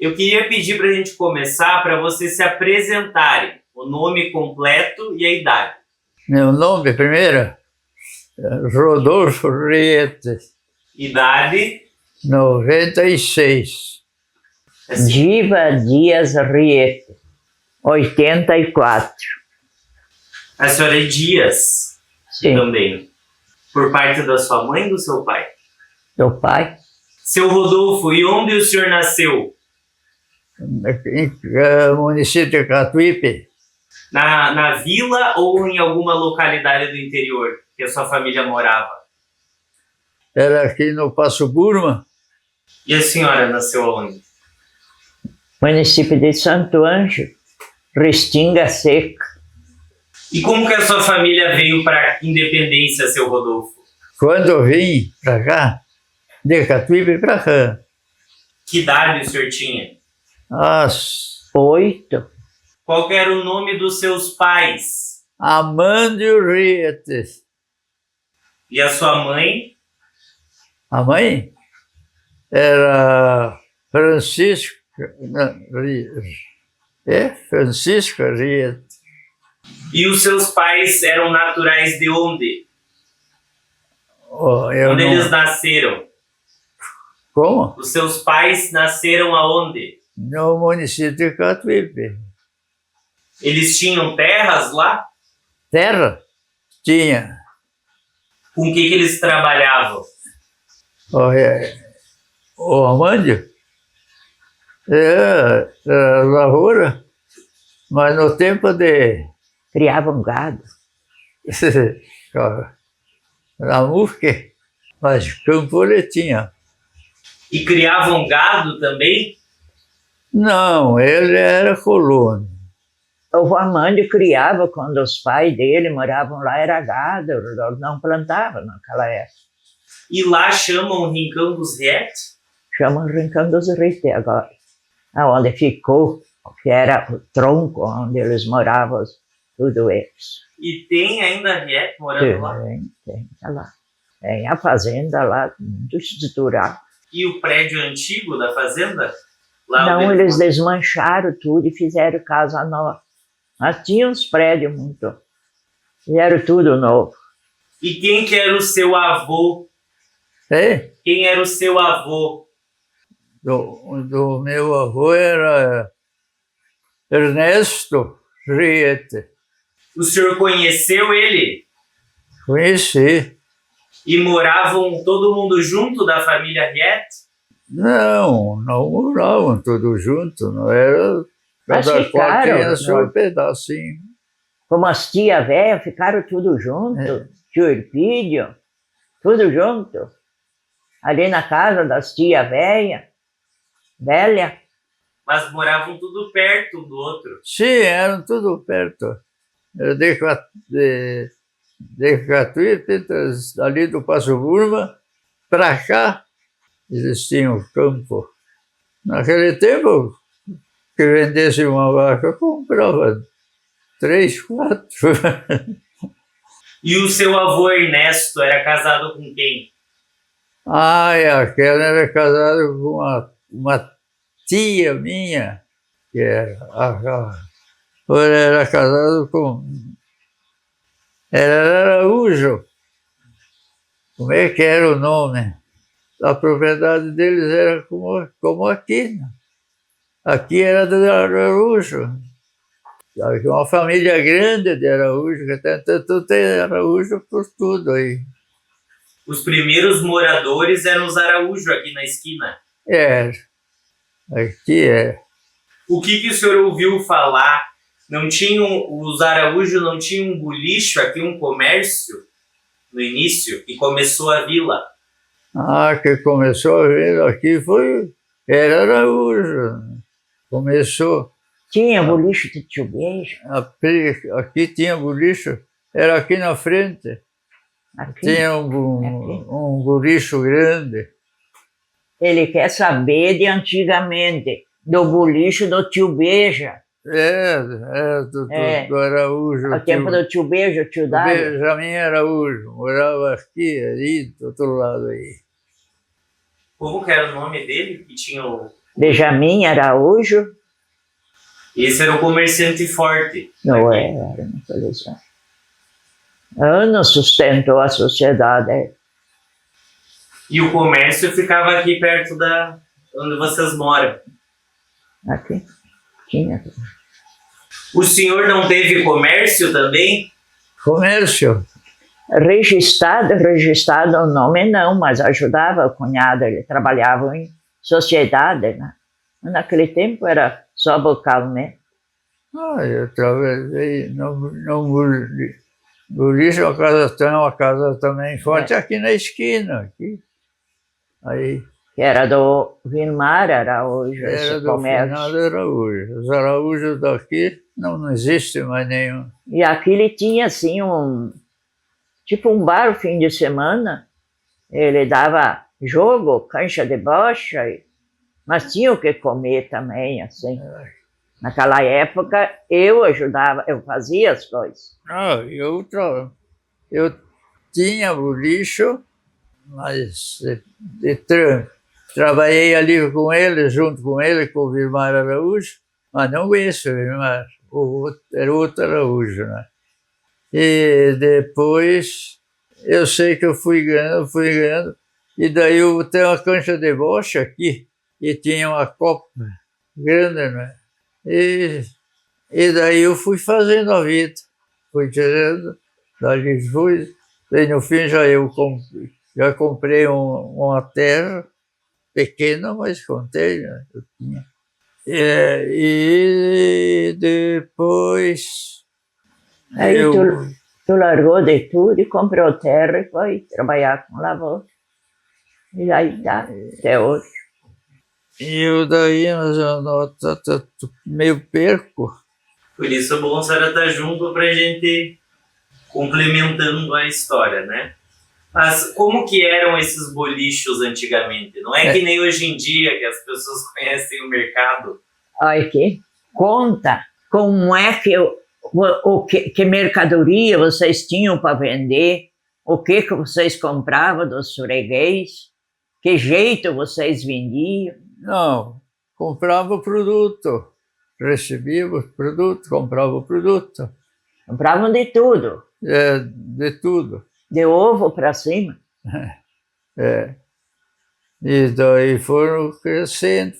Eu queria pedir para a gente começar para vocês se apresentarem, o nome completo e a idade. Meu nome primeiro é Rodolfo Riete, Idade? 96. Assim, Diva Dias Riete, 84. a senhora é Dias Sim, também. Por parte da sua mãe e do seu pai? meu pai. Seu Rodolfo, e onde o senhor nasceu? Município de Catuípe. Na vila ou em alguma localidade do interior que a sua família morava? Era aqui no Passo Burma. E a senhora nasceu onde? Município de Santo Ângelo, Restinga Seca. E como que a sua família veio para a independência, seu Rodolfo? Quando eu vim para cá, de Catuípe para cá, Que idade o senhor tinha? as 8. Qual que era o nome dos seus pais? Amândio Riete. E a sua mãe? A mãe era Francisca Riete. E os seus pais eram naturais de onde? Oh, Onde eles nasceram? Como? Os seus pais nasceram aonde? No município de Catuípe. Eles tinham terras lá? Terra tinha. Com o que eles trabalhavam? O Amândio era lavoura, mas no tempo de Criavam gado. na MUFC, mas campo ele tinha. E criavam gado também? Não, ele era colono. O Amândio criava quando os pais dele moravam lá, era gado, não plantava naquela época. E lá chamam Rincão dos Riete? Chamam Rincão dos Riete agora. Aonde ficou, que era o tronco onde eles moravam, tudo eles. E tem ainda Riete morando lá? Tem, tá lá. Tem a fazenda lá, muito estrutural. E o prédio antigo da fazenda? Lá Não, onde eles desmancharam tudo e fizeram casa nova. Mas tinha uns prédios muito. Fizeram tudo novo. E quem que era o seu avô? É? Quem era o seu avô? Do meu avô era Ernesto Riete. O senhor conheceu ele? Conheci. E moravam todo mundo junto da família Riete? Não moravam todos juntos, não era. Mas Cada qual ficaram, tinha seu não. pedacinho. Como as tia velha, ficaram tudo junto. É. Tio Irpídio, tudo junto. Ali na casa das tia velha. Mas moravam tudo perto um do outro. Sim, eram tudo perto. Eu de Catuípe, ali do Passo Burma, para cá, eles tinham campo. Naquele tempo, que vendesse uma vaca, comprava 3, 4. E o seu avô Ernesto era casado com quem? Aquela era casada com uma tia minha, que era era casado com... Era Araújo. Como é que era o nome? A propriedade deles era como aqui. Aqui era de Araújo. Uma família grande de Araújo, que tanto tem Araújo por tudo aí. Os primeiros moradores eram os Araújo aqui na esquina. Aqui é. O que o senhor ouviu falar? Os Araújo não tinham um bolicho aqui, um comércio no início, e começou a vila? Que começou a vir aqui era Araújo. começou. Tinha boliche de tio Beijo? Aqui tinha boliche, era aqui na frente. Aqui? Tinha um boliche grande. Ele quer saber de antigamente, do boliche do tio Beija. Era do Araújo. O tempo do tio Beijo, tio Dário. Benjamin Araújo, morava aqui, ali, do outro lado aí. Como que era o nome dele? Que tinha o... Benjamin Araújo. Esse era o comerciante forte. Não era na televisão. Anos sustentou a sociedade. E o comércio ficava aqui perto da onde vocês moram. Aqui tinha. O senhor não teve comércio também? Comércio. Registrado o nome não, mas ajudava o cunhado, ele trabalhava em sociedade, né? Naquele tempo era só localmente. Eu trabalhei no boliche, uma casa também forte aqui na esquina. Aqui. Aí. Que era do Vilmar Araújo, Era esse do comércio. Fernando Araújo. Os Araújos daqui não existe mais nenhum. E aqui ele tinha assim tipo um bar fim de semana. Ele dava jogo, cancha de bocha, mas tinha o que comer também, assim. Naquela época eu ajudava, eu fazia as coisas. Eu tinha boliche, mas trabalhei ali com ele, junto com ele, com o Vilmar Araújo, mas não esse Vilmar, era outro Araújo, né? E depois, eu sei que eu fui ganhando, e daí eu tenho uma cancha de bocha aqui, e tinha uma copa grande, né? E daí eu fui fazendo a vida, fui tirando, dali fui, e no fim já comprei uma terra, pequena, mas contei, né? Eu tinha. E depois... Aí tu largou de tudo e comprou terra e foi trabalhar com lavoura. E aí tá, até hoje. E eu daí, mas eu meio perco. Por isso é bom a senhora estar junto pra gente complementando a história, né? Mas como que eram esses bolichos antigamente? Não é que nem hoje em dia que as pessoas conhecem o mercado. Olha aqui, conta como é que mercadoria vocês tinham para vender, o que vocês compravam dos freguês, que jeito vocês vendiam. Não, comprava o produto, recebia o produto, comprava o produto. Compravam de tudo. De tudo. De ovo para cima. E daí foram crescendo,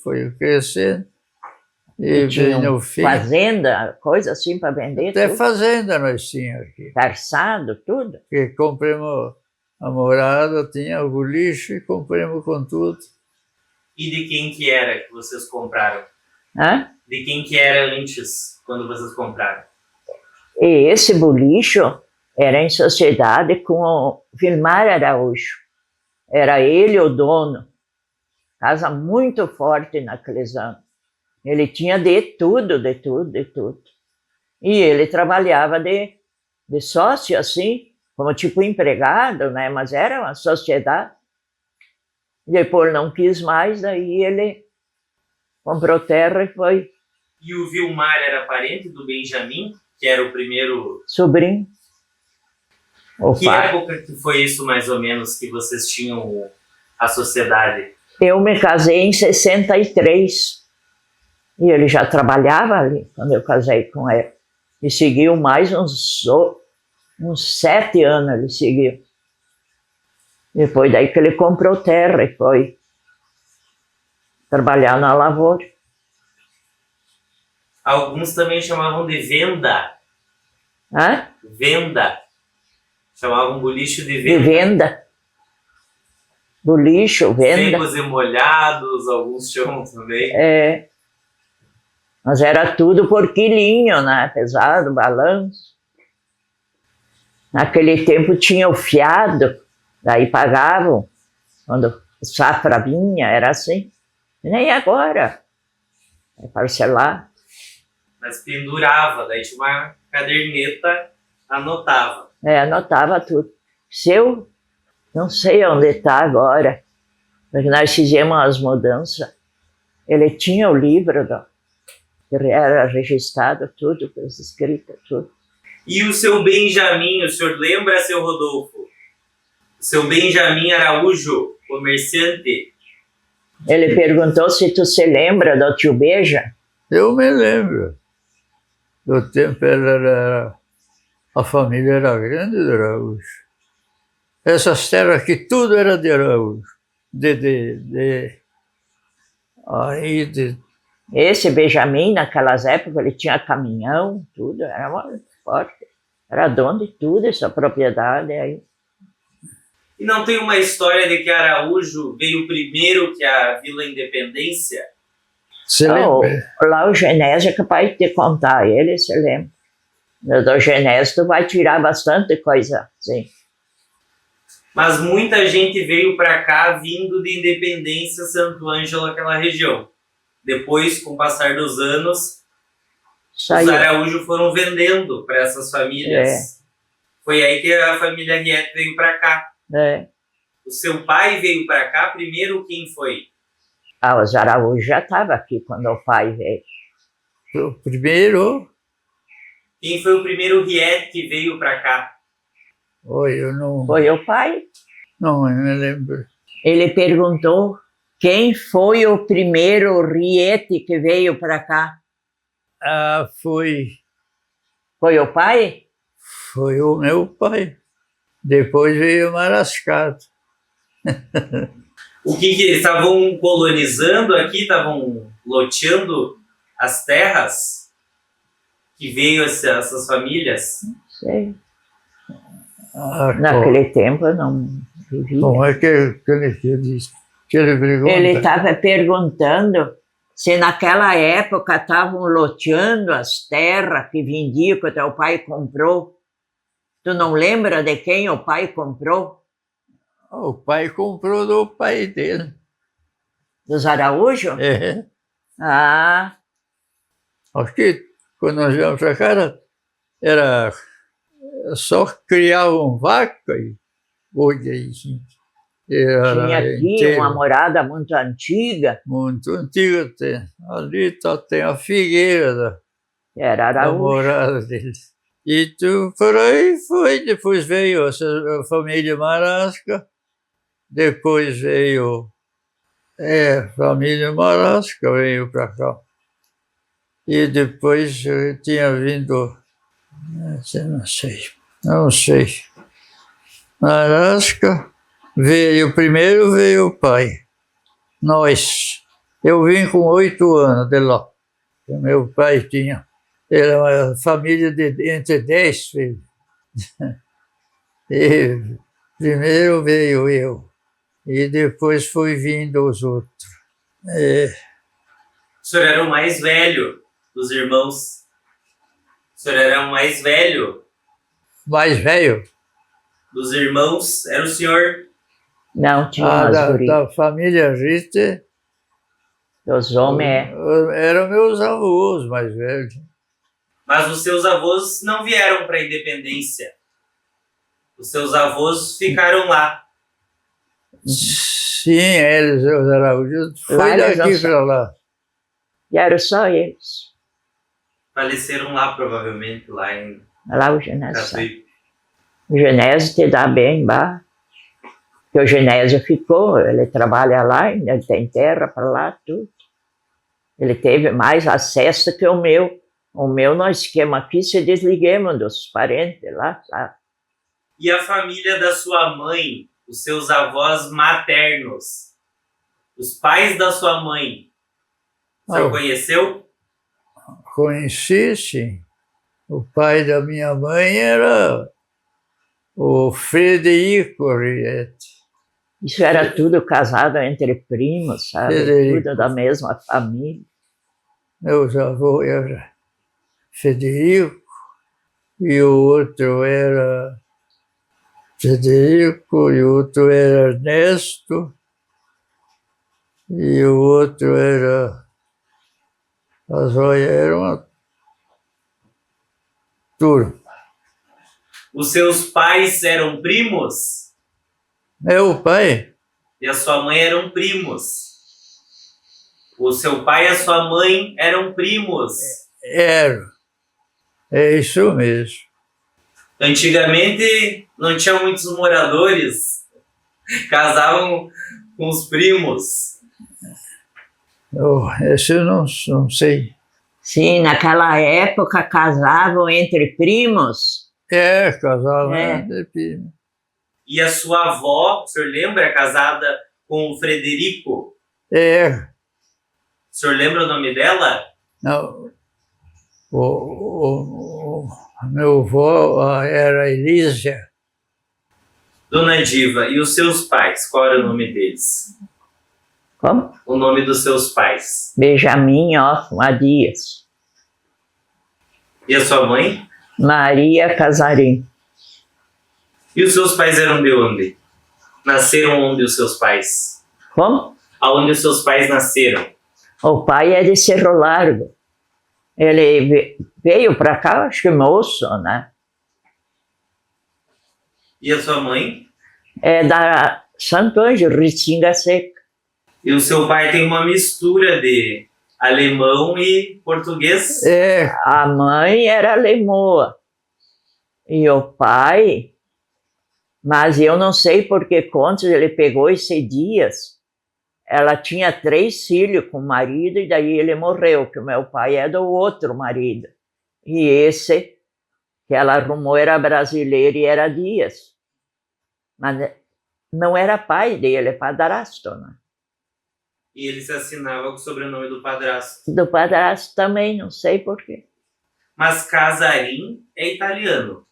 E tinham no fim, fazenda, coisa assim para vender. até tudo. fazenda nós tínhamos aqui. Calçado, tudo. Porque compramos a morada, tinha o boliche, compramos com tudo. E de quem que era que vocês compraram? Hã? De quem que era antes, quando vocês compraram? E esse bolicho era em sociedade com o Vilmar Araújo. Era ele o dono. Casa muito forte naqueles anos. Ele tinha de tudo. E ele trabalhava de sócio, assim, como tipo empregado, né? Mas era uma sociedade. Depois não quis mais, daí ele comprou terra e foi. E o Vilmar era parente do Benjamin, que era o primeiro... Sobrinho. Que época que foi isso, mais ou menos, que vocês tinham a sociedade? Eu me casei em 63. E ele já trabalhava ali, quando eu casei com ele. E seguiu mais uns 7 anos, ele seguiu. Depois daí que ele comprou terra e foi trabalhar na lavoura. Alguns também chamavam de venda. Hã? Venda. Chamavam boliche de De venda. venda. Do lixo, venda. Secos e molhados, alguns chamam também. Mas era tudo por quilinho, né? Pesado, balanço. Naquele tempo tinha o fiado, daí pagavam. Quando safra vinha, era assim. Nem agora. parcelar. Mas pendurava, daí tinha uma caderneta, anotava. Anotava tudo. Se eu não sei onde está agora, porque nós fizemos as mudanças, ele tinha o livro, que era registrado tudo, as escritas, tudo. E o seu Benjamin, o senhor lembra, seu Rodolfo? O seu Benjamin Araújo, comerciante? Ele perguntou se tu se lembra do tio Beja. Eu me lembro. Do tempo a família era grande de Araújo. Essas terras aqui, tudo era de Araújo. Esse Benjamin, naquelas épocas, ele tinha caminhão, tudo, era muito forte. Era dono de tudo, essa propriedade aí. E não tem uma história de que Araújo veio primeiro que a Vila Independência? Se lembra? Lá o Genésio é capaz de te contar, ele se lembra. Do Genésio tu vai tirar bastante coisa, sim. Mas muita gente veio para cá vindo de Independência, Santo Ângelo, aquela região. Depois, com o passar dos anos, os Araújo foram vendendo para essas famílias. Foi aí que a família Riet veio para cá. O seu pai veio para cá primeiro, quem foi? Os Araújo já estavam aqui quando o pai veio. O primeiro? Quem foi o primeiro Riet que veio para cá? Eu não... Foi o pai. Não, eu me lembro. Ele perguntou quem foi o primeiro Riete que veio para cá. Foi... Foi o pai? Foi o meu pai. Depois veio o Marascato. O que eles estavam colonizando aqui? Estavam loteando as terras que veio essas famílias? Não sei. Naquele tempo eu não vivia. Como é que ele disse? Que ele pergunta? Ele estava perguntando se naquela época estavam loteando as terras que vendiam, que o teu pai comprou. Tu não lembra de quem o pai comprou? O pai comprou do pai dele. Dos Araújo? Acho que quando nós viemos para cá era só criavam vaca e boi. Tinha aqui inteiro. Uma morada muito antiga. Muito antiga. Ali tem a figueira da morada deles. E por aí foi. Depois veio a família Marasca. Depois veio a família Marasca, veio para cá. E depois tinha vindo... Não sei. Marasca, primeiro veio o pai. Nós. Eu vim com 8 anos de lá. Meu pai tinha. Era uma família de entre 10 filhos. E primeiro veio eu. E depois foi vindo os outros. O senhor era o mais velho dos irmãos? O senhor era o mais velho? Mais velho? Dos irmãos, era o senhor? Não, tinha da família Ritter. Dos homens. Eram meus avós mais velhos. Mas os seus avós não vieram para a Independência. Os seus avós ficaram lá. Sim, eles, os Araújo, foi daqui para lá. E eram só eles. Faleceram lá, provavelmente, lá em... Lá o Genésio. O Genésio te dá bem, bah. Porque o Genésio ficou, ele trabalha lá, ele tem terra para lá, tudo. Ele teve mais acesso que o meu. O meu, nós ficamos aqui, se desliguemos dos parentes lá, sabe? E a família da sua mãe, os seus avós maternos, os pais da sua mãe, o senhor conheceu? Conheci, sim. O pai da minha mãe era o Frederico Riet. Isso era tudo casado entre primos, sabe? Frederico. Tudo da mesma família. Meus avós eram Federico e o outro era Federico e o outro era Ernesto e o outro era A Zóia era uma turma. Os seus pais eram primos? Meu pai E a sua mãe eram primos? O seu pai e a sua mãe eram primos? era. É isso mesmo. Antigamente não tinha muitos moradores, casavam com os primos. Esse eu não sei. Sim, naquela época casavam entre primos. Casava É. entre primos. E a sua avó, o senhor lembra, casada com o Frederico? É, O senhor lembra o nome dela? não, o meu avô era Elísia. Dona Diva, e os seus pais, qual era o nome deles? Como? O nome dos seus pais. Benjamin Hoffman Dias. E a sua mãe? Maria Casarim. E os seus pais eram de onde? Nasceram onde os seus pais? Como? Aonde os seus pais nasceram? O pai é de Cerro Largo. Ele veio para cá, acho que moço, né? E a sua mãe? É da Santo Ângelo, Ritinga Seca. E o seu pai tem uma mistura de alemão e português? A mãe era lemoa. E o pai... Mas eu não sei por que contas ele pegou esse Dias. Ela tinha 3 filhos com o marido e daí ele morreu, que o meu pai é do outro marido. E esse que ela arrumou era brasileiro e era Dias. Mas não era pai dele, é padrasto, né? E ele se assinava com o sobrenome do padrasto. Do padrasto também, não sei por quê. Mas Casarim é italiano.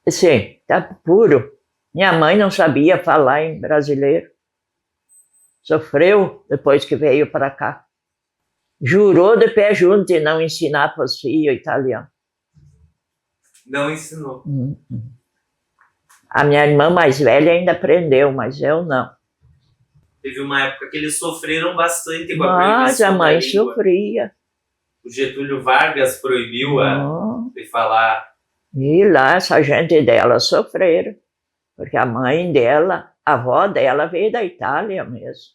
Sim, tá puro. Minha mãe não sabia falar em brasileiro. Sofreu depois que veio para cá. Jurou de pé junto de não ensinar para os filhos italiano. Não ensinou. A minha irmã mais velha ainda aprendeu, mas eu não. Teve uma época que eles sofreram bastante com a Mas proibição a mãe da língua. sofria. O Getúlio Vargas proibiu de falar. E lá essa gente dela sofreram. Porque a mãe dela, a avó dela veio da Itália mesmo.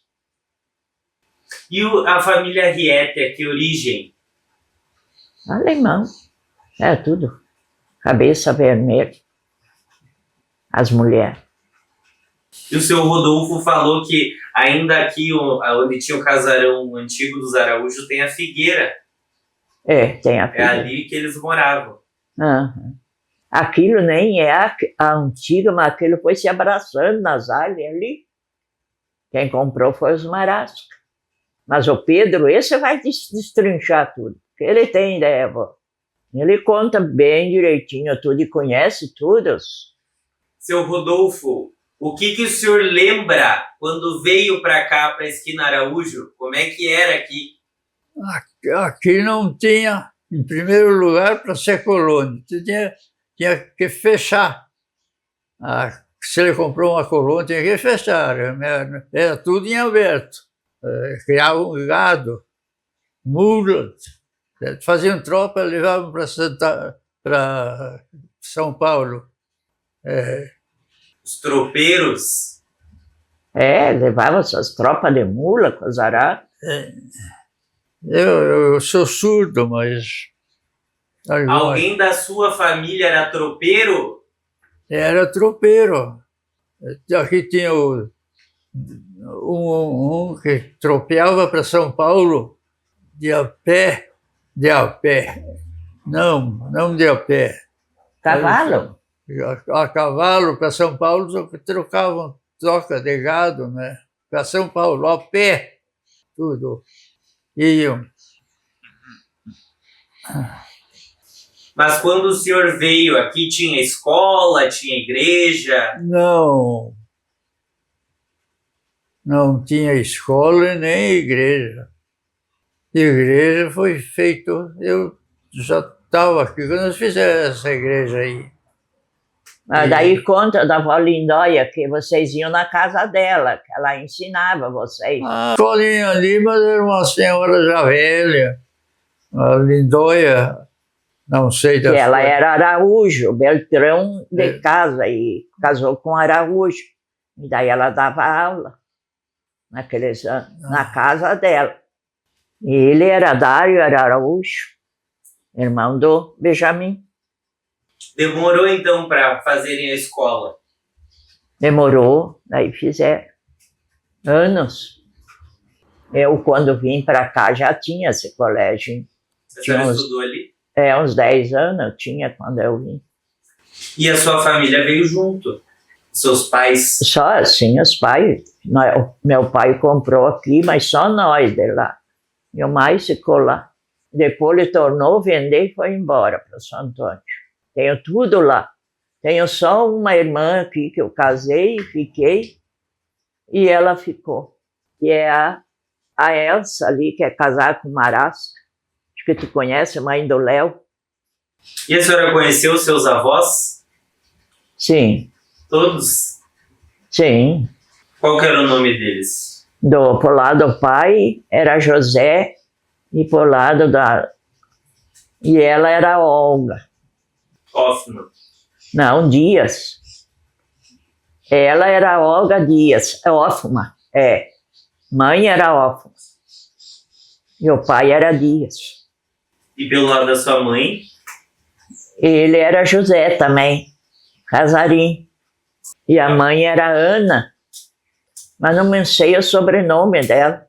E a família Rieter, que origem? Alemão. É tudo. Cabeça vermelha. As mulheres. E o seu Rodolfo falou que ainda aqui, onde tinha o casarão antigo dos Araújo, tem a figueira. Tem a É filha. ali que eles moravam. Uhum. Aquilo nem é a antiga, mas aquilo foi se abraçando nas árvores ali. Quem comprou foi os Marasca. Mas o Pedro, esse vai destrinchar tudo. Porque ele tem ideia, vó. Ele conta bem direitinho tudo e conhece tudo. Seu Rodolfo, o que o senhor lembra quando veio para cá, para a esquina Araújo? Como é que era aqui? Aqui não tinha, em primeiro lugar, para ser colônia. Tinha que fechar. Se ele comprou uma colônia, tinha que fechar. Era tudo em aberto. Criavam gado, mulas, faziam tropa, levavam para São Paulo. Os tropeiros? Levavam essas tropas de mula com os arados. Eu sou surdo, mas... Alguém da sua família era tropeiro? Era tropeiro. Aqui tinha um que tropeava para São Paulo de a pé. Não de a pé. Cavalo? A cavalo para São Paulo trocavam troca de gado, né? Para São Paulo, a pé, tudo. Iam. Mas quando o senhor veio aqui, tinha escola, tinha igreja? Não tinha escola nem igreja. Igreja foi feito, eu já estava aqui quando eles fizeram essa igreja aí. Mas daí conta da avó Lindóia que vocês iam na casa dela, que ela ensinava vocês. A escolinha ali, mas era uma senhora já velha. A Lindóia, não sei da Que ela sua- era Araújo, Beltrão de É. casa, e casou com Araújo. E daí ela dava aula naqueles anos, na casa dela. E ele era Dário, era Araújo, irmão do Benjamin. Demorou então para fazerem a escola? Demorou, daí fizeram anos. Eu, quando vim para cá, já tinha esse colégio. A senhora Tinha estudou ali? Uns 10 anos eu tinha quando eu vim. E a sua família veio junto? Seus pais? Só assim, os pais. Meu pai comprou aqui, mas só nós de lá. Meu pai ficou lá. Depois ele tornou a vender e foi embora para São Antônio. Tenho tudo lá. Tenho só uma irmã aqui que eu casei e fiquei, e ela ficou. Que é a Elsa ali, que é casada com o Marasca. Acho que tu conhece, mãe do Léo. E a senhora conheceu seus avós? Sim, Todos? sim. Qual que era o nome deles? Por lado do pai era José, e por lado da... E ela era Olga. Hoffman. Não, Dias. Ela era Olga Dias, Hoffman, é. Mãe era Hoffman. E o pai era Dias. E pelo lado da sua mãe? Ele era José também, Casarim. E a mãe era Ana, mas não me sei o sobrenome dela.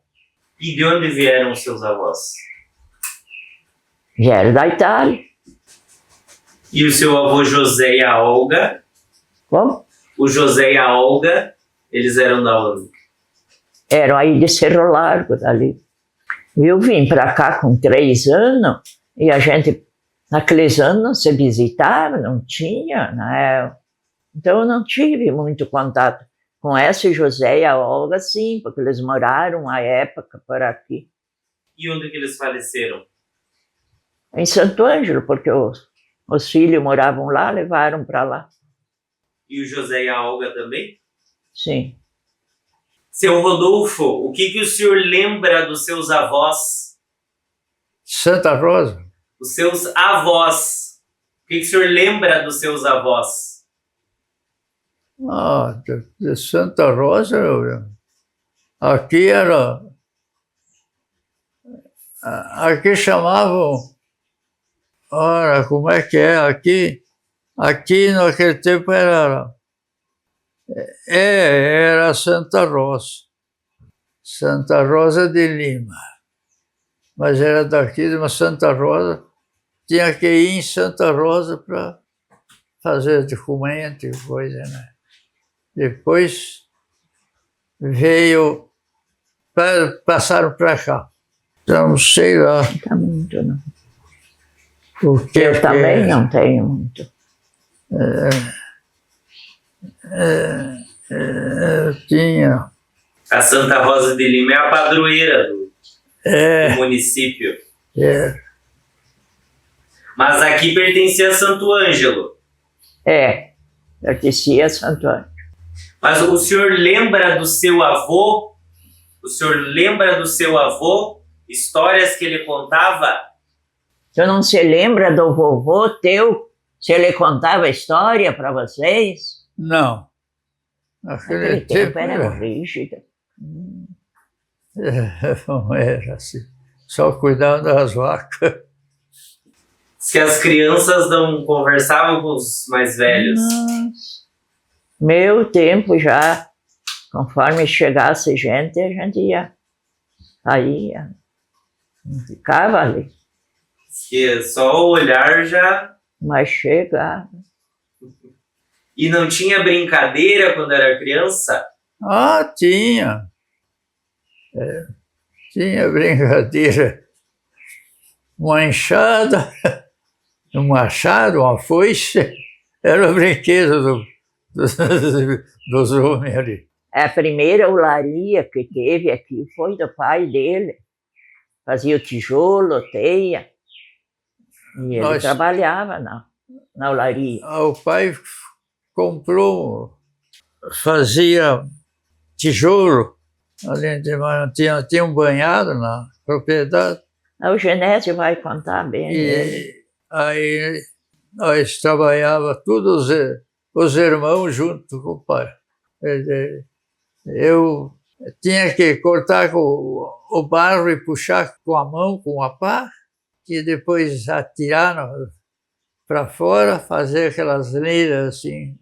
E de onde vieram os seus avós? Já era da Itália. E o seu avô José e a Olga? Como? O José e a Olga, eles eram da onde? Eram aí de Cerro Largo, dali. Eu vim para cá com 3 anos, e a gente, naqueles anos, não se visitava, não tinha, né? Então eu não tive muito contato com esse José e a Olga, sim, porque eles moraram à época por aqui. E onde que eles faleceram? Em Santo Ângelo, porque os filhos moravam lá, levaram para lá. E o José e a Olga também? Sim. Seu Rodolfo, o que o senhor lembra dos seus avós? Santa Rosa. Os seus avós. O que o senhor lembra dos seus avós? Ah, de Santa Rosa, aqui era... Aqui chamavam... Ora, como é que é? Aqui naquele tempo era Santa Rosa. Santa Rosa de Lima. Mas era daqui de uma Santa Rosa. Tinha que ir em Santa Rosa para fazer documento e coisa, né? Depois passaram para cá. Então, sei lá. Não tá muito, não. O que Eu que também é. não tenho muito. Tinha. A Santa Rosa de Lima é a padroeira do município. Mas aqui pertencia a Santo Ângelo. Pertencia a Santo Ângelo. Mas o senhor lembra do seu avô? O senhor lembra do seu avô? Histórias que ele contava? Tu não se lembra do vovô teu? Se ele contava história para vocês? Não. Naquele tempo era rígido. Não era assim. Só cuidando das vacas. Se as crianças não conversavam com os mais velhos. Nossa. Meu tempo já, conforme chegasse gente, a gente ia. Aí não ficava ali. Que só o olhar já... Mas chegava. E não tinha brincadeira quando era criança? Ah, tinha. Tinha brincadeira. Uma enxada, um machado, uma foice. Era o brinquedo dos homens ali. A primeira olaria que teve aqui foi do pai dele. Fazia o tijolo, teia. E ele trabalhava na olaria. O pai comprou, fazia tijolo. Ali tinha um banhado na propriedade. O Genésio vai contar bem. E aí nós trabalhávamos todos os irmãos junto com o pai. Eu tinha que cortar o barro e puxar com a mão, com a pá, e depois atirar para fora, fazer aquelas leiras assim,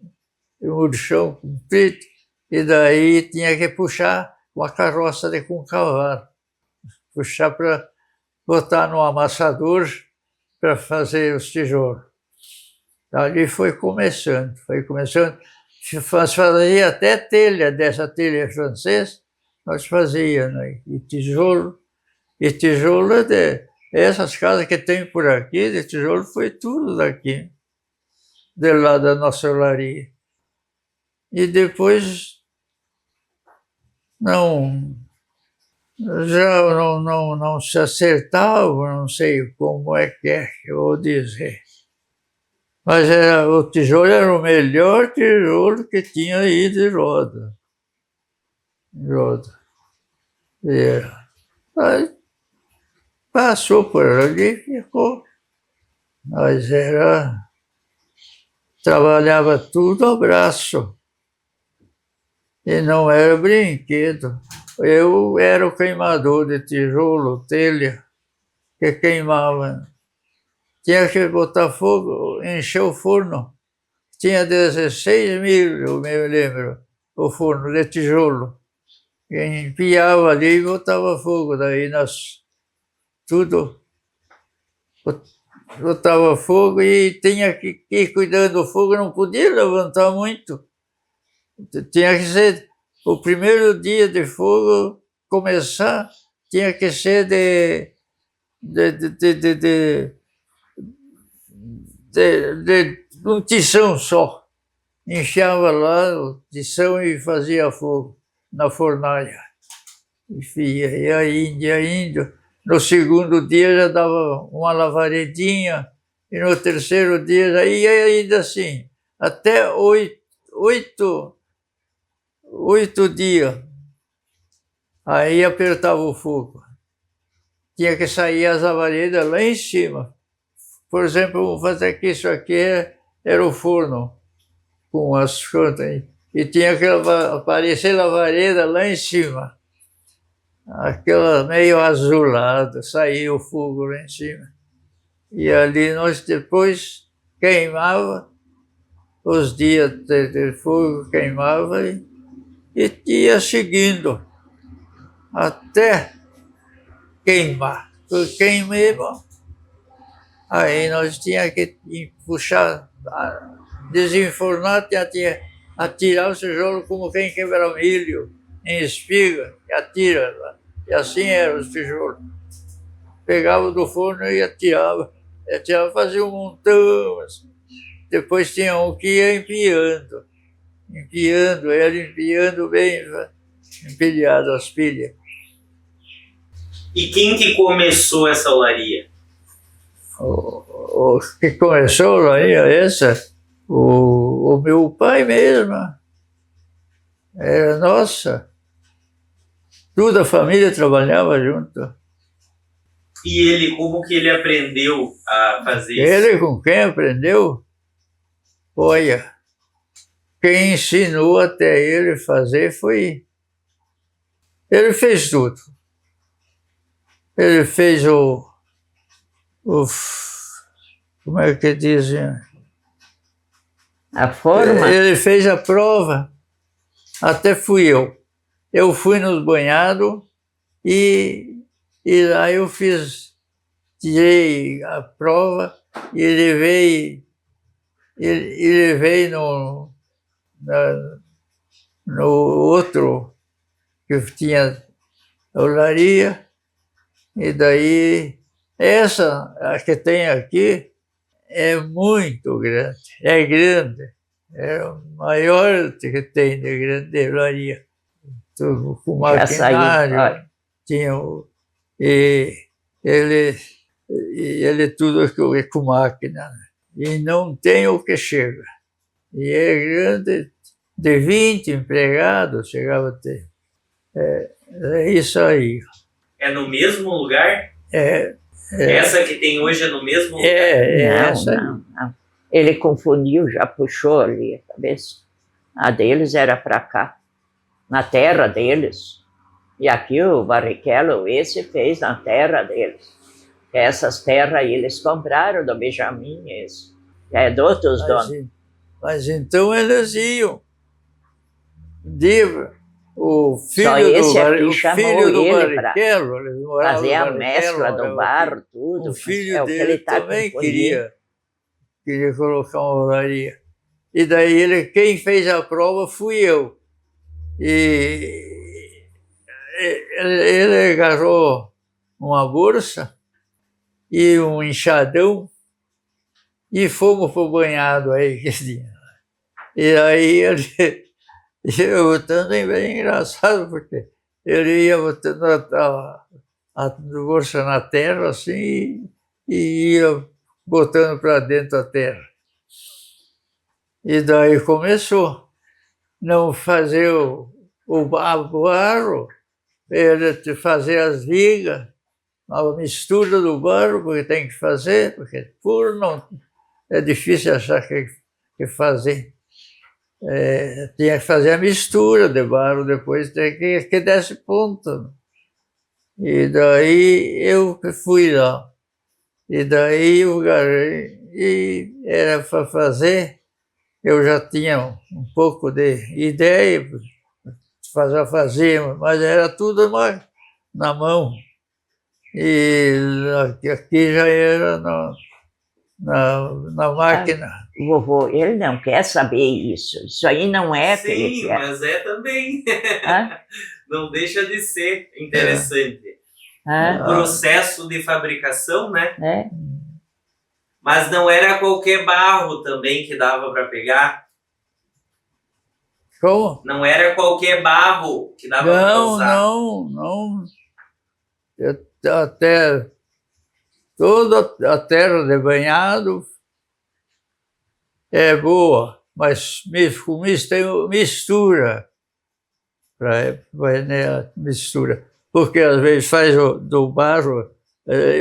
no chão comprido, e daí tinha que puxar com a carroça com o cavalo. Puxar para botar no amassador para fazer os tijolos. Ali foi começando. Fazia até telha, dessa telha francesa, nós fazíamos, né? E tijolo essas casas que tem por aqui, de tijolo, foi tudo daqui, de lá da nossa olaria. E depois, já não se acertava, não sei como é que eu vou dizer. Mas o tijolo era o melhor tijolo que tinha aí de roda. Aí passou por ali e ficou. Nós trabalhava tudo a braço. E não era brinquedo. Eu era o queimador de tijolo, telha, que queimava. Tinha que botar fogo, encher o forno. Tinha 16 mil, eu me lembro, o forno de tijolo. E empiava ali e botava fogo. Daí nós tudo botava fogo e tinha que ir cuidando do fogo, não podia levantar muito. Tinha que ser, o primeiro dia de fogo começar, tinha que ser de um tição só. Enchava lá o tição e fazia fogo na fornalha. Ia indo. No segundo dia já dava uma lavaredinha, e no terceiro dia já ia indo assim, até 8 dias. Aí apertava o fogo. Tinha que sair as lavaredas lá em cima. Por exemplo, vou fazer aqui, isso aqui era o forno, com as contas, e tinha que aparecer lavareda lá em cima. Aquela meio azulada, saía o fogo lá em cima. E ali nós depois queimava, os dias de fogo queimava e ia seguindo até queimar. Queimava, aí nós tínhamos que puxar, desenfornar, atirar o tijolo como quem quebra milho em espiga, e atira lá. E assim eram os tijolos. Pegava do forno e atirava, fazia um montão. Assim. Depois tinha um que ia empiando bem empilhado as pilhas. E quem que começou essa olaria? O que começou a olaria essa? O meu pai mesmo. Era nossa. Toda a família trabalhava junto. E ele, como que ele aprendeu a fazer isso? Ele com quem aprendeu? Olha, quem ensinou até ele fazer foi... Ele fez tudo. Ele fez como é que dizem? A forma? Ele fez a prova, até fui eu. Eu fui nos banhados e lá eu tirei a prova e levei no outro que tinha a olaria, e daí essa, a que tem aqui, é muito grande, é o maior que tem de grande olaria. Tudo com maquinário, tinha ele tudo com máquina, e não tem o que chega. E é grande, de 20 empregados chegava a ter. É isso aí. É no mesmo lugar? Essa que tem hoje é no mesmo lugar? Essa. Não. Ele confundiu, já puxou ali a cabeça. A deles era para cá, na terra deles. E aqui o Barrichello, esse fez na terra deles. Essas terras eles compraram do Benjamin, esse. É de outros donos. Mas então eles iam. O filho Só esse aqui o chamou filho do ele para Barrichello, eles moravam fazer a no mescla Barrichello, do barro, tudo. o filho é o que dele ele tá também confundindo. queria colocar uma olaria. E daí quem fez a prova fui eu. E ele agarrou uma bolsa e um enxadão e fomos pro banhado aí. E aí eu também bem engraçado, porque ele ia botando a bolsa na terra assim e ia botando para dentro da terra. E daí começou não fazer o barro, ele fazer as vigas, a mistura do barro, porque tem que fazer, porque puro não é difícil achar que fazer. Tinha que fazer a mistura de barro, depois tem que desse ponto. E daí eu fui lá. E daí eu garei, e era para fazer, eu já tinha um pouco de ideia, fazer, mas era tudo mais na mão. E aqui já era na máquina. Vovô, ele não quer saber isso. Isso aí não é que ele Sim, quer. mas é também. Hã? Não deixa de ser interessante. Hã? O processo de fabricação, né? É. Mas não era qualquer barro também que dava para pegar. Como? Não era qualquer barro que dava para usar. Não. Até toda a terra de banhado é boa, mas com mistura. Mistura. Porque às vezes faz do barro,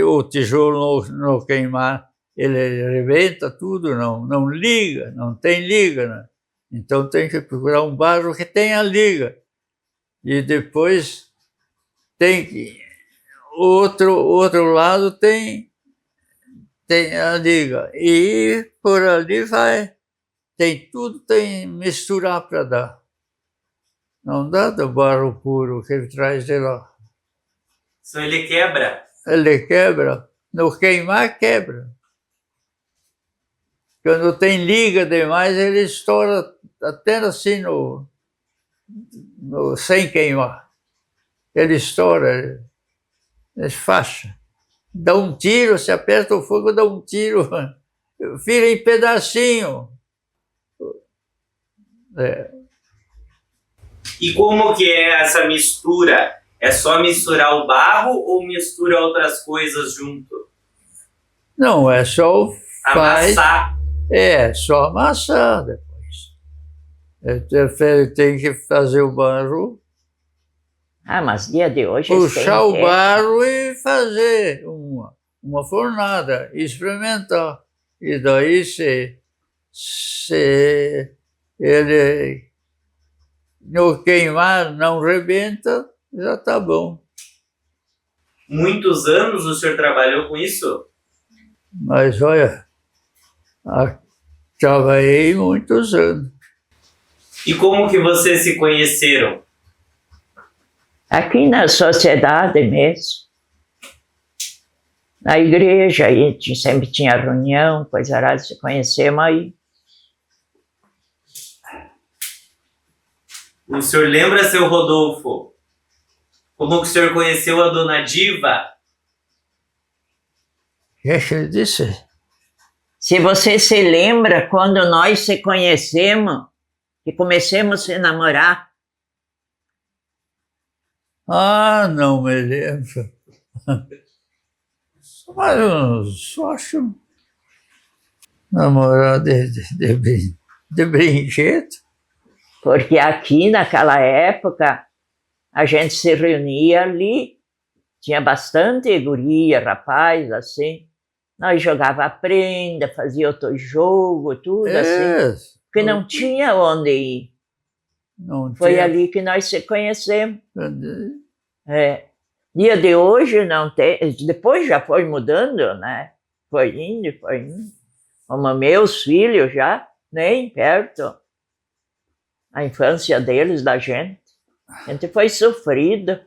o tijolo não queimar, ele arrebenta tudo, não liga, não tem liga, né? Então tem que procurar um barro que tenha liga. E depois tem que... Outro lado tem a liga. E por ali vai. Tem misturar para dar. Não dá do barro puro que ele traz de lá. Senão ele quebra. Ele quebra. No queimar, quebra. Quando tem liga demais, ele estoura até assim sem queimar. Ele estoura, ele faixa. Dá um tiro, se aperta o fogo, dá um tiro, vira em pedacinho. E como que é essa mistura? É só misturar o barro ou mistura outras coisas junto? Não, é só Amassar. Só amassar depois. Tem que fazer o barro, Mas dia de hoje... puxar o barro e fazer uma fornada, experimentar. E daí, se ele no queimar não rebenta, já está bom. Muitos anos o senhor trabalhou com isso? Mas olha, trabalhei muitos anos. E como que vocês se conheceram? Aqui na sociedade mesmo. Na igreja, aí sempre tinha reunião, coisa rara, se conhecemos aí. O senhor lembra, seu Rodolfo, como que o senhor conheceu a dona Diva? O que ele disse? Se você se lembra quando nós se conhecemos, que começamos a se namorar. Não me lembro. Mas eu só acho namorar de brinquedo. Porque aqui, naquela época, a gente se reunia ali, tinha bastante guria, rapaz, assim. Nós jogava prenda, fazia outro jogo, tudo assim. Porque não tinha onde ir. Não Foi tinha. ali que nós se conhecemos. Dia de hoje não tem, depois já foi mudando, né? Foi indo. Como meus filhos já, nem perto. A infância deles, da gente. A gente foi sofrido.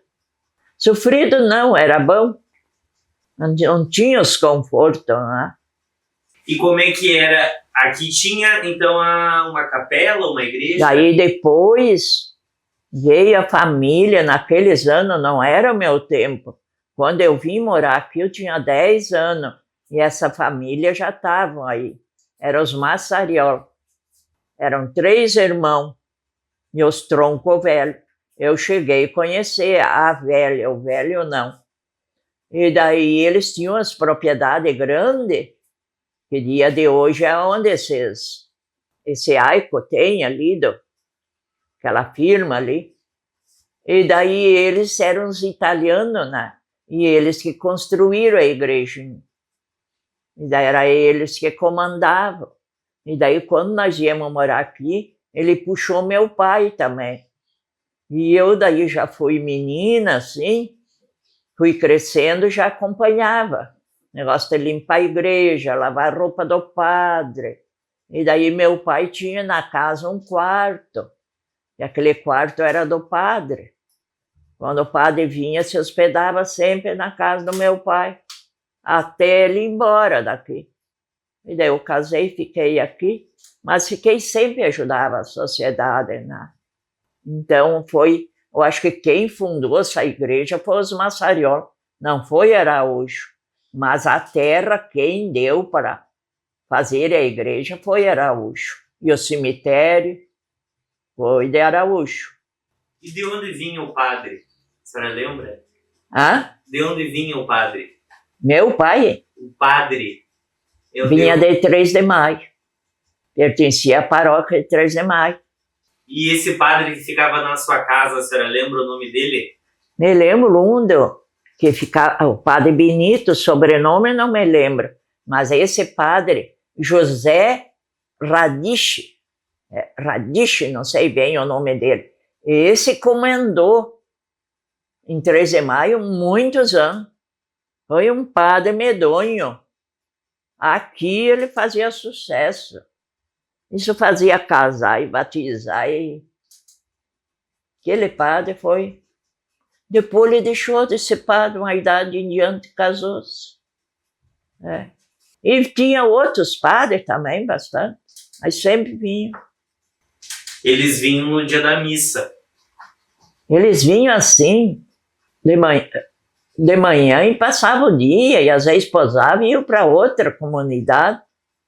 Sofrido não, era bom. Não tinha os confortos, né? E como é que era? Aqui tinha, então, uma capela, uma igreja? Daí depois veio a família, naqueles anos, não era o meu tempo. Quando eu vim morar aqui, eu tinha 10 anos. E essa família já estavam aí. Eram os Massariol. Eram 3 irmãos. E os troncos velhos. Eu cheguei a conhecer a velha, o velho não. E daí eles tinham as propriedades grandes, que dia de hoje é onde esse Aico tem ali, aquela firma ali. E daí eles eram os italianos, né? E eles que construíram a igreja. E daí era eles que comandavam. E daí quando nós íamos morar aqui, ele puxou meu pai também. E eu daí já fui menina, assim, fui crescendo, já acompanhava. Negócio de limpar a igreja, lavar a roupa do padre. E daí meu pai tinha na casa um quarto. E aquele quarto era do padre. Quando o padre vinha, se hospedava sempre na casa do meu pai, até ele ir embora daqui. E daí eu casei, fiquei aqui, mas fiquei sempre ajudava a sociedade, né? Então eu acho que quem fundou essa igreja foi os Massariol, não foi Araújo. Mas a terra, quem deu para fazer a igreja foi Araújo. E o cemitério foi de Araújo. E de onde vinha o padre? A senhora lembra? Hã? De onde vinha o padre? Meu pai O padre. vinha de 3 de Maio. Pertencia à paróquia de 3 de Maio. E esse padre que ficava na sua casa, a senhora lembra o nome dele? Me lembro que ficava, o padre Benito, sobrenome não me lembro, mas esse padre, José Radiche, não sei bem o nome dele, esse comandou em 3 de Maio muitos anos. Foi um padre medonho. Aqui ele fazia sucesso. Isso fazia casar e batizar. Aquele padre foi... Depois ele deixou de ser padre, uma idade em diante, casou-se. E tinha outros padres também, bastante, mas sempre vinham. Eles vinham no dia da missa. Eles vinham assim, de manhã e passavam o dia, e às vezes posavam e iam para outra comunidade,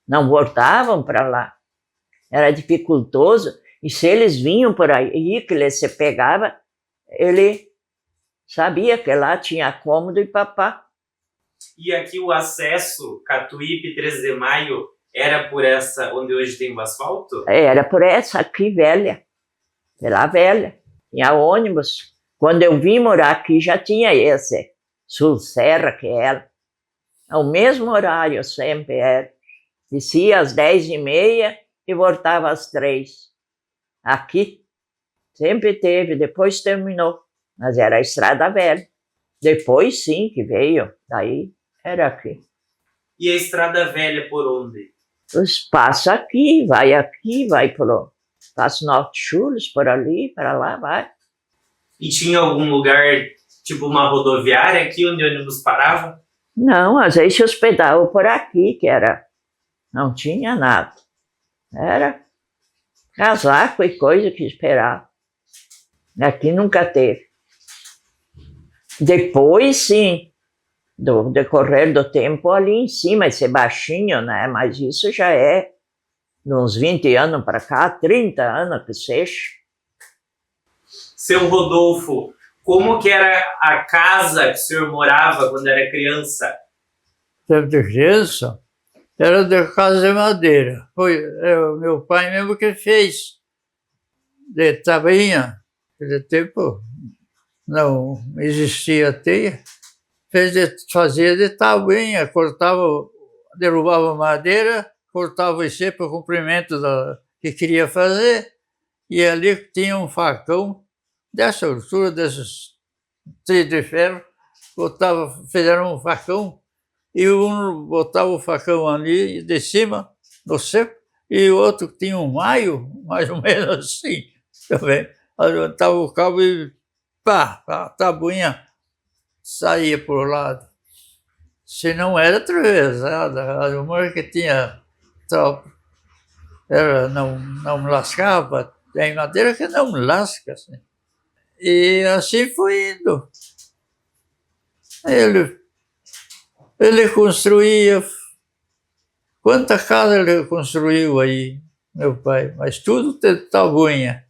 não voltavam para lá. Era dificultoso, e se eles vinham por aí, que ele se pegava, ele sabia que lá tinha cômodo e papá. E aqui o acesso, Catuípe, 13 de Maio, era por essa, onde hoje tem o asfalto? Era por essa aqui, velha, pela velha. Tinha ônibus. Quando eu vim morar aqui, já tinha esse, Sul Serra, que era. Ao mesmo horário sempre era. Descia às 10h30 e voltava às 3. Aqui sempre teve, depois terminou. Mas era a Estrada Velha. Depois sim que veio, daí era aqui. E a Estrada Velha por onde? Passa aqui, vai pro... Passa Norte Chulos, por ali, para lá, vai. E tinha algum lugar, tipo uma rodoviária aqui, onde ônibus paravam? Não, às vezes se hospedava por aqui, que era... Não tinha nada. Era casaco e coisa que esperava. Aqui nunca teve. Depois, sim, do decorrer do tempo, ali em cima, esse baixinho, né? Mas isso já é de uns 20 anos para cá, 30 anos que seja. Seu Rodolfo, como que era a casa que o senhor morava quando era criança? Tempo de criança, era de casa de madeira. Era o meu pai mesmo que fez. De tabinha. Naquele tempo não existia teia. fazia de tabuinha, cortava, derrubava madeira, cortava o cepo, o comprimento que queria fazer, e ali tinha um facão dessa altura, desses trilhos de ferro, fizeram um facão, e um botava o facão ali de cima, no cepo, e o outro tinha um maio, mais ou menos assim, também. Levantava o cabo e pá, a tabuinha saía por lado. Se não era atravessada, uma que tinha não lascava, tem madeira que não lasca. Assim. E assim foi indo. Ele construía. Quanta casa ele construiu aí, meu pai? Mas tudo de tabuinha.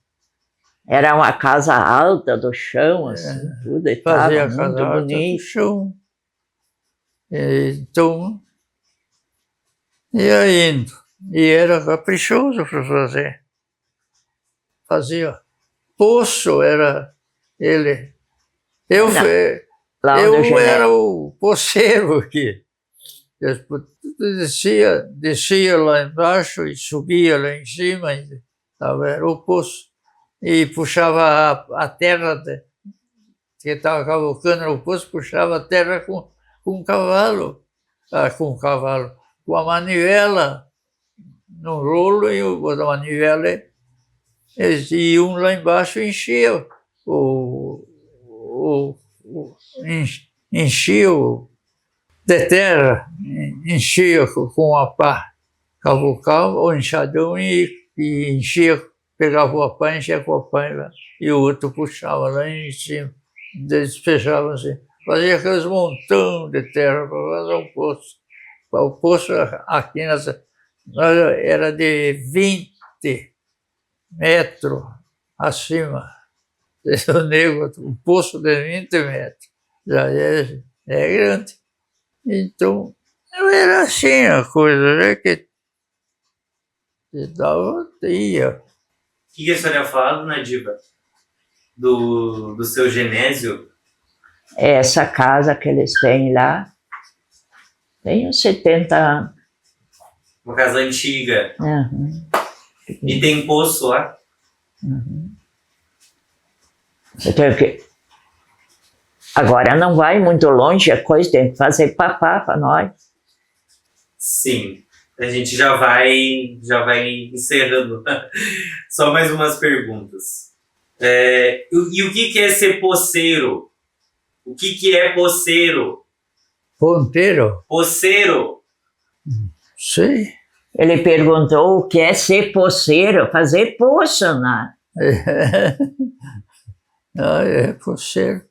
Era uma casa alta do chão, assim, tudo, e Fazia estava muito bonito. Do chão. Então, ia indo. E era caprichoso para fazer. Fazia poço, era ele. Eu era o poceiro aqui. Eu descia lá embaixo e subia lá em cima. Era o poço. E puxava a terra que estava cavocando no poço, puxava a terra com um cavalo, com a manivela no rolo, e a manivela e um lá embaixo enchia enchia de terra, enchia com a pá, cavocava o enxadão e enchia. Pegava o pá, enchia com a pá, e o outro puxava lá em cima, despejava assim. Fazia aqueles montão de terra para fazer um poço. O poço aqui era de 20 metros acima. O negro, um poço de 20 metros. Já é grande. Então, era assim a coisa, né? Que dava, ia. O que a senhora ia falar, Nadiva? Do seu Genésio? Essa casa que eles têm lá, tem uns 70 anos. Uma casa antiga. Uhum. E tem poço lá? Uhum. Agora não vai muito longe, a coisa tem que fazer papá para nós. Sim. A gente já vai encerrando. Só mais umas perguntas. E o que é ser poceiro? O que é poceiro? Ponteiro? Poceiro. Sei. Ele perguntou o que é ser poceiro, fazer poço, né? Poceiro.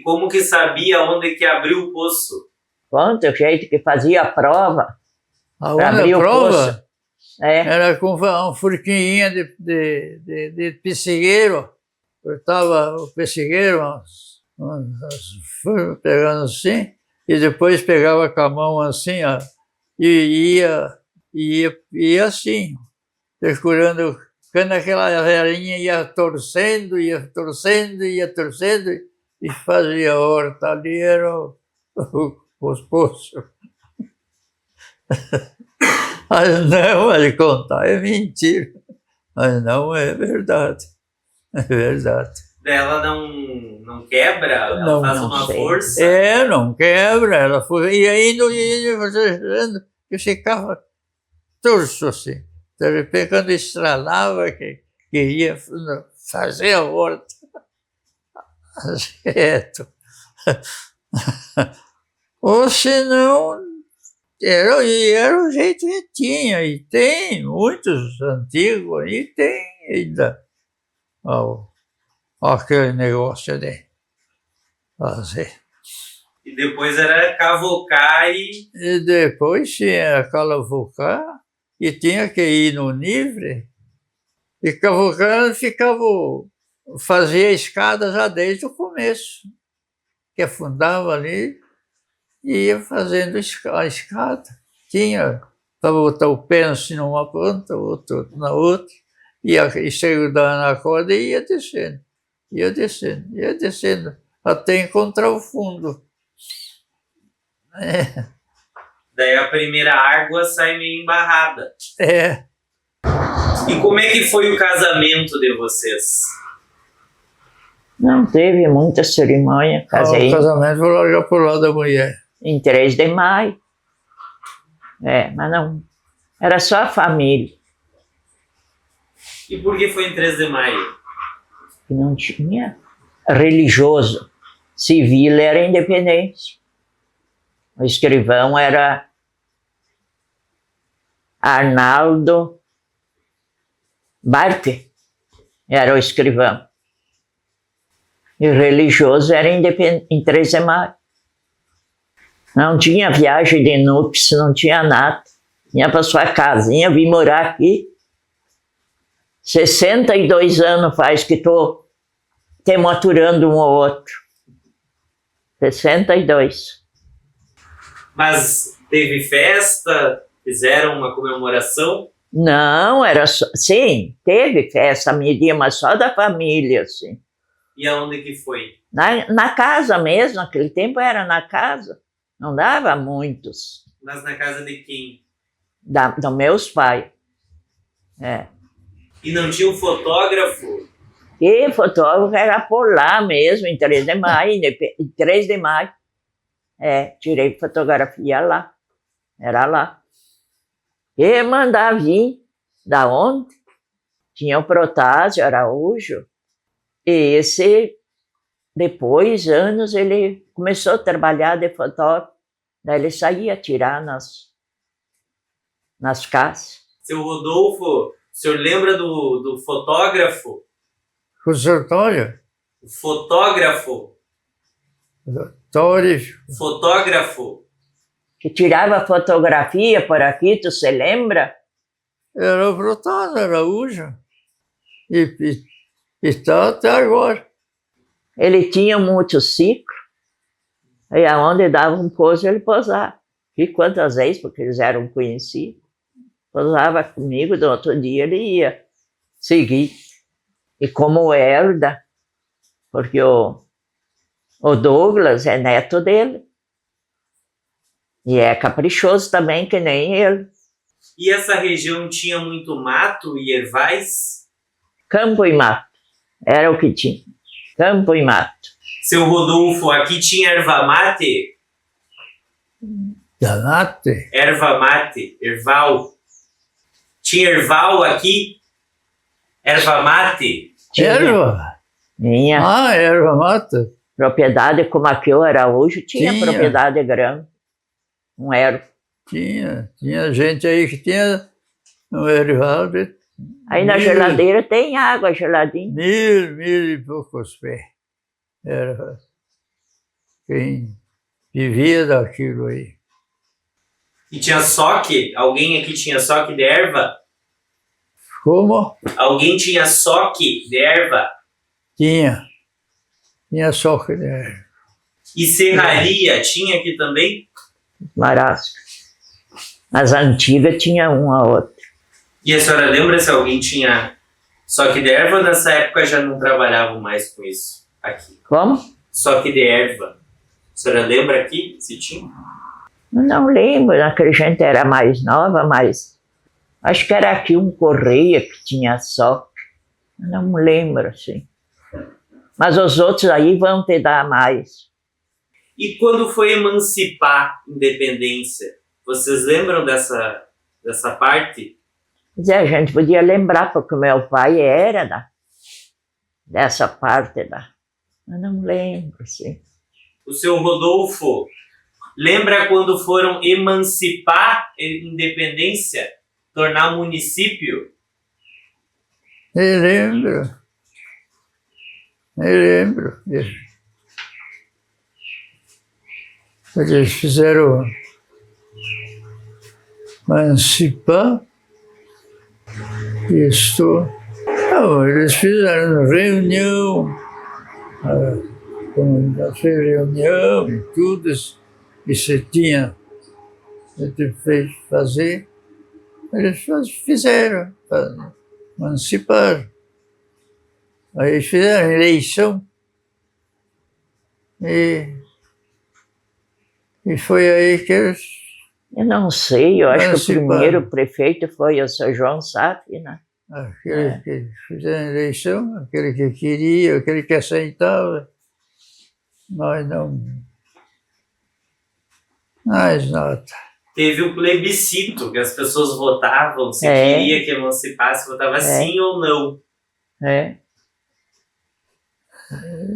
Como que sabia onde que abriu o poço? Quanto jeito que fazia a prova. A prova era com uma forquinha de pessegueiro. Cortava o pessegueiro, pegando assim, e depois pegava com a mão assim, ó, e ia assim, procurando, quando aquela velhinha ia torcendo, e fazia a horta. Ali era os poços. Mas não, ele contar é mentira, mas não é verdade. É verdade. Ela não quebra? Ela faz uma força? Não quebra. Ela ia indo, e ficava torso assim. De repente, quando estralava, que ia fazer a horta. Certo. Ou senão, era o jeito que tinha. E tem muitos antigos, e tem ainda. Aquele negócio de fazer. E depois era cavocar E depois tinha cavocar e tinha que ir no nível. E cavocando fazia a escada já desde o começo. Que afundava ali e ia fazendo a escada. Tinha para botar o pé assim numa ponta, o outro na outra. E segurando na corda e ia descendo, até encontrar o fundo. Daí a primeira água sai meio embarrada. É. E como é que foi o casamento de vocês? Não teve muita cerimônia. O Casei casamento foi lá já pro lado da mulher. em 3 de maio. Mas não. Era só a família. E por que foi em 3 de maio? Que não tinha religioso. Civil era independência. O escrivão era Arnaldo Barte, era o escrivão. E o religioso era em 3 de maio. Não tinha viagem de núpcias, não tinha nada. Tinha para sua casinha, vim morar aqui. 62 anos faz que estou maturando um ou outro. 62. Mas teve festa? Fizeram uma comemoração? Não, era só... Sim, teve festa, mas só da família, assim. E aonde que foi? Na casa mesmo, naquele tempo era na casa. Não dava muitos. Mas na casa de quem? Dos meus pais. E não tinha um fotógrafo? E fotógrafo era por lá mesmo, em 3 de maio. Em 3 de maio. Tirei fotografia lá. Era lá. E mandava vir. Da onde? Tinha o Protásio Araújo. E esse, depois, anos, ele começou a trabalhar de fotógrafo. Daí ele saía tirar nas casas. Seu Rodolfo, o senhor lembra do fotógrafo? O senhor Tório? O fotógrafo? Tório. Fotógrafo? Que tirava fotografia por aqui, tu se lembra? Era o Protásio Araújo. E está até agora. Ele tinha um motociclo, e aonde dava um pouso, ele posava. E quantas vezes, porque eles eram conhecidos, posava comigo, do outro dia ele ia seguir. E como herda, porque o Douglas é neto dele, e é caprichoso também, que nem ele. E essa região tinha muito mato e ervais? Campo e mato, era o que tinha. Campo e mato. Seu Rodolfo, aqui tinha erva mate? Danate. Erva mate, erval. Tinha erval aqui? Erva mate? Tinha. Erva? Tinha. Erva mata. Propriedade como aqui o Araújo tinha propriedade grande. Um erva. Tinha gente aí que tinha um erval de Aí na geladeira tem água geladinha. 1000 e poucos pés. Era quem vivia daquilo aí. E tinha soque? Alguém aqui tinha soque de erva? Como? Alguém tinha soque de erva? Tinha soque de erva. E serraria tinha aqui também? Marasca. As antigas tinha uma a outra. E a senhora lembra se alguém tinha soque de erva ou nessa época já não trabalhavam mais com isso aqui? Como? Soque de erva. A senhora lembra aqui se tinha? Não lembro, naquele gente era mais nova, mas acho que era aqui um Correia que tinha soque. Não lembro, assim. Mas os outros aí vão te dar mais. E quando foi emancipar a independência, vocês lembram dessa parte? Mas a gente podia lembrar, porque meu pai era dessa parte da... Eu não lembro, sim. O seu Rodolfo, lembra quando foram emancipar a independência, tornar município? Eu lembro. Eles fizeram emancipar. Eles fizeram reunião, fez reunião e tudo, e se tinha fez fazer, eles fizeram, emanciparam. Aí eles fizeram eleição, E foi aí que eles... Eu não sei, eu acho que o Emanciparam. primeiro prefeito foi o Sr. João Saffi, né? Aquele que fizeram eleição, aquele que queria, aquele que aceitava, nós não... Mais nada. Teve o plebiscito, que as pessoas votavam se queria que emancipasse, votava sim ou não. É.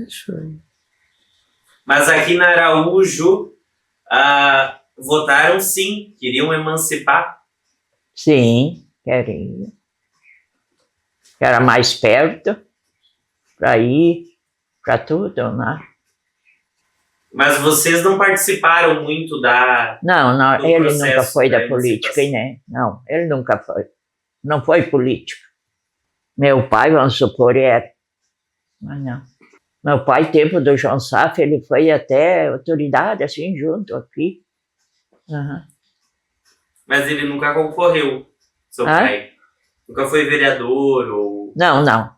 Isso aí. Mas aqui na Araújo, votaram sim, queriam emancipar. Sim, queria. Era mais perto, para ir, para tudo, né? Mas vocês não participaram muito Não, do ele processo nunca foi da emancipação. política, né? Não, ele nunca foi. Não foi político. Meu pai, vamos supor, era. Mas não. Meu pai, tempo do João Saffi, ele foi até autoridade, assim, junto aqui. Uhum. Mas ele nunca concorreu, seu pai. Nunca foi vereador ou... Não.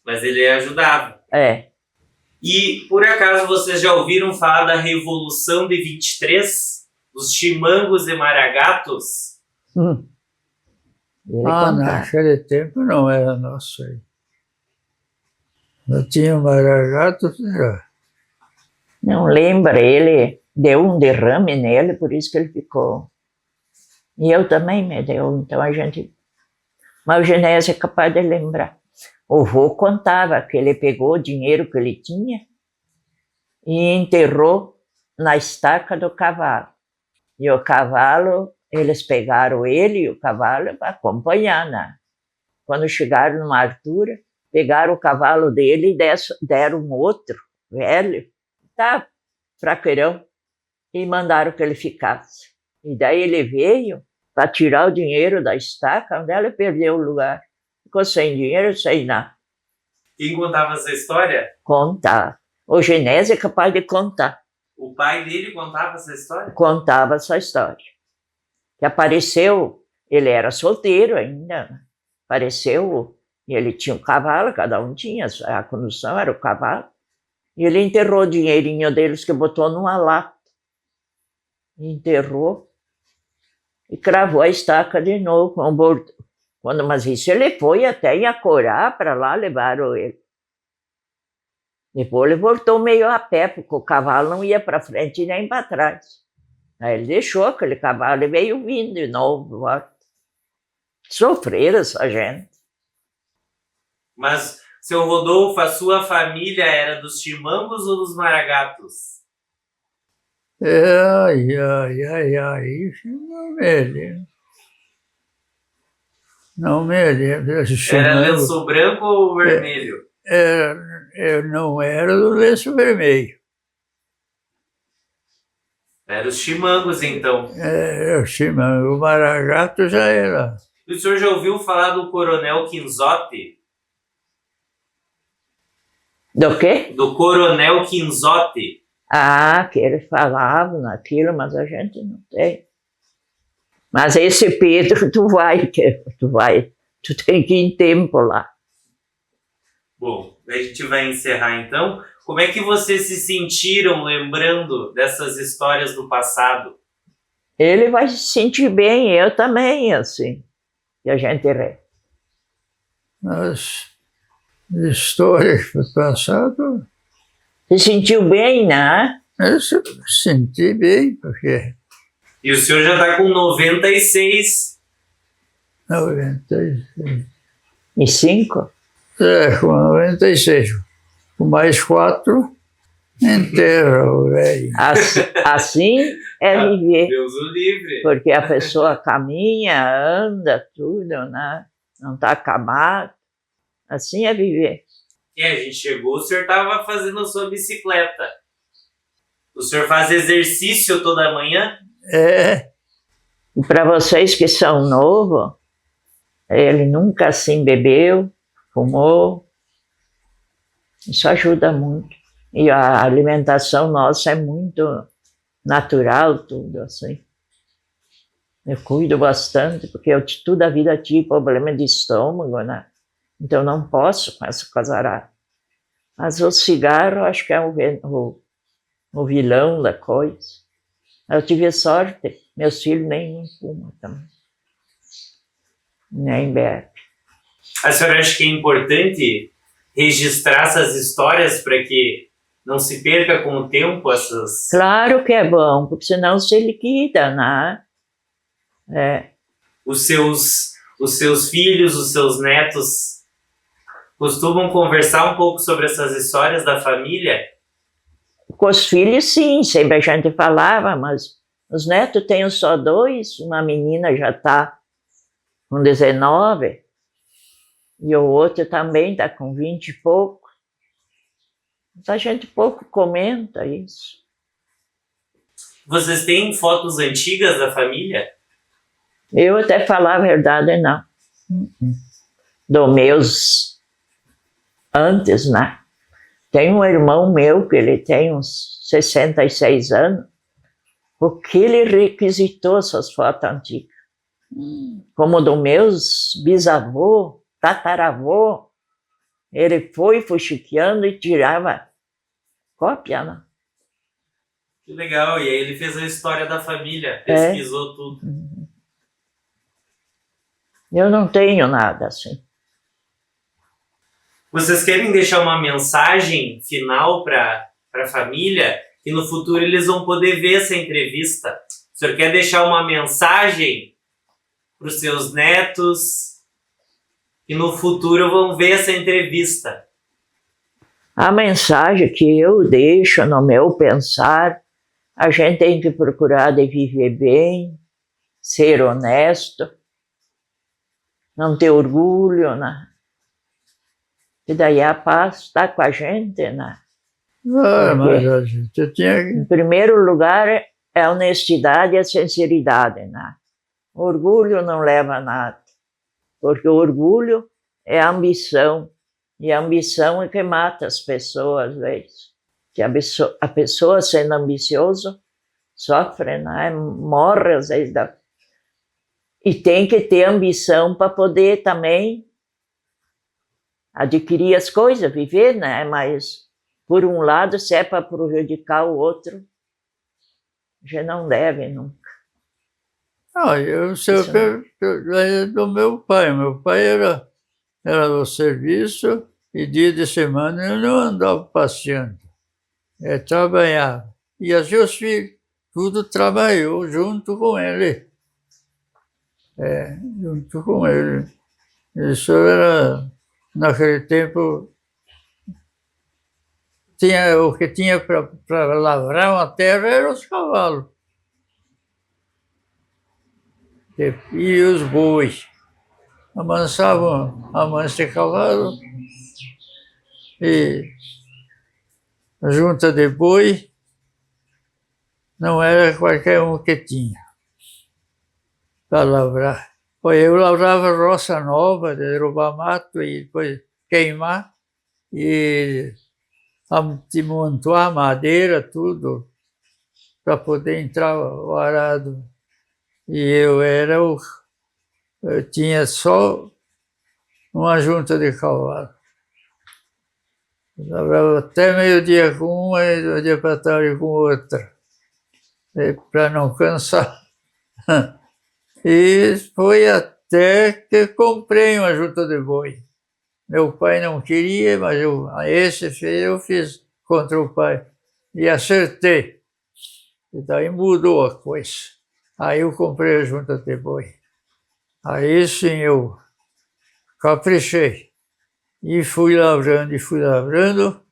Mas ele ajudava. É. E, por acaso, vocês já ouviram falar da Revolução de 23? Dos chimangos e maragatos? Naquele tempo não era nosso aí. Não tinha um maragato, era... Não lembra, ele deu um derrame nele, por isso que ele ficou. E eu também me deu, então a gente... Mas o Genésio é capaz de lembrar. O vô contava que ele pegou o dinheiro que ele tinha e enterrou na estaca do cavalo. E o cavalo, eles pegaram ele e o cavalo para acompanhar, né? Quando chegaram numa altura, pegaram o cavalo dele e deram um outro, velho, tá fraqueirão, e mandaram que ele ficasse. E daí ele veio para tirar o dinheiro da estaca, onde ela perdeu o lugar. Ficou sem dinheiro, sem nada. Quem contava essa história? Contava. O Genésio é capaz de contar. O pai dele contava essa história? Contava essa história. Que apareceu, ele era solteiro ainda, né? Apareceu, e ele tinha um cavalo, cada um tinha, a condução era o cavalo. E ele enterrou o dinheirinho deles que botou numa lata. Enterrou e cravou a estaca de novo. Mas isso ele foi até em Acorá, para lá levaram ele. Depois ele voltou meio a pé, porque o cavalo não ia para frente nem para trás. Aí ele deixou aquele cavalo e veio vindo de novo. Sofreram essa gente. Mas, seu Rodolfo, a sua família era dos chimangos ou dos maragatos? Isso não me lembro. Não me lembro. Era lenço branco ou vermelho? Eu não era do lenço vermelho. Era os chimangos, então. O chimango, o maragato já era. E o senhor já ouviu falar do Coronel Quinzote? Do quê? Do Coronel Quinzote. Que eles falavam naquilo, mas a gente não tem. Mas esse Pedro, tu tem que ir em tempo lá. Bom, a gente vai encerrar então. Como é que vocês se sentiram lembrando dessas histórias do passado? Ele vai se sentir bem, eu também, assim. E a gente As histórias do passado... Se sentiu bem, né? Eu senti bem, porque... E o senhor já está com 96. 96. E 5? Com 96. Com mais 4, enterra o velho. Assim é viver. Deus o livre. Porque a pessoa caminha, anda, tudo, né? Não está acabado. Assim é viver. A gente chegou, o senhor estava fazendo a sua bicicleta. O senhor faz exercício toda manhã? E para vocês que são novos, ele nunca assim bebeu, fumou. Isso ajuda muito. E a alimentação nossa é muito natural, tudo assim. Eu cuido bastante, porque eu toda a vida tive problema de estômago, né? Então não posso com essa coisa arada. Mas o cigarro, acho que é o o vilão da coisa. Eu tive sorte, meus filhos nem fumam também, nem bebem. A senhora acha que é importante registrar essas histórias para que não se perca com o tempo essas... Claro que é bom, porque senão se liquida, né? É. Os seus filhos, os seus netos costumam conversar um pouco sobre essas histórias da família? Com os filhos, sim, sempre a gente falava, mas os netos tenho só 2, uma menina já está com 19, e o outro também está com 20 e pouco. Mas a gente pouco comenta isso. Vocês têm fotos antigas da família? Eu até falar a verdade, não. Dos meus antes, né? Tem um irmão meu que ele tem uns 66 anos, porque ele requisitou essas fotos antigas. Como dos meus bisavô, tataravô, ele foi fuxiqueando e tirava cópia, né? Que legal, e aí ele fez a história da família, pesquisou tudo. Eu não tenho nada assim. Vocês querem deixar uma mensagem final para a família, que no futuro eles vão poder ver essa entrevista? O senhor quer deixar uma mensagem para os seus netos, que no futuro vão ver essa entrevista? A mensagem que eu deixo no meu pensar, a gente tem que procurar de viver bem, ser honesto, não ter orgulho, né? E daí a paz está com a gente, né? Mas a gente tinha que... Em primeiro lugar, é a honestidade e a sinceridade, né? O orgulho não leva a nada, porque o orgulho é a ambição, e a ambição é que mata as pessoas, às vezes. Que a pessoa sendo ambicioso sofre, né? Morre, às vezes. E tem que ter ambição para poder também adquirir as coisas, viver, né? Mas, por um lado, se é para prejudicar o outro, já não deve nunca. Não, eu sempre do meu pai. Meu pai era do serviço e dia de semana eu não andava passeando. Trabalhava. E assim os filhos, tudo trabalhou junto com ele. Junto com ele. Isso era, naquele tempo, o que tinha para lavrar uma terra eram os cavalos. E os bois. Amansavam a mansa de cavalo e a junta de boi não era qualquer um que tinha para lavrar. Eu lavrava roça nova, derrubar mato e depois queimar e amontoar madeira, tudo, para poder entrar o arado. E eu tinha só uma junta de cavalo. Eu lavrava até meio-dia com uma e meio-dia para tarde com outra, para não cansar. E foi até que comprei uma junta de boi. Meu pai não queria, mas eu fiz contra o pai. E acertei. E daí mudou a coisa. Aí eu comprei a junta de boi. Aí sim eu caprichei. E fui lavrando.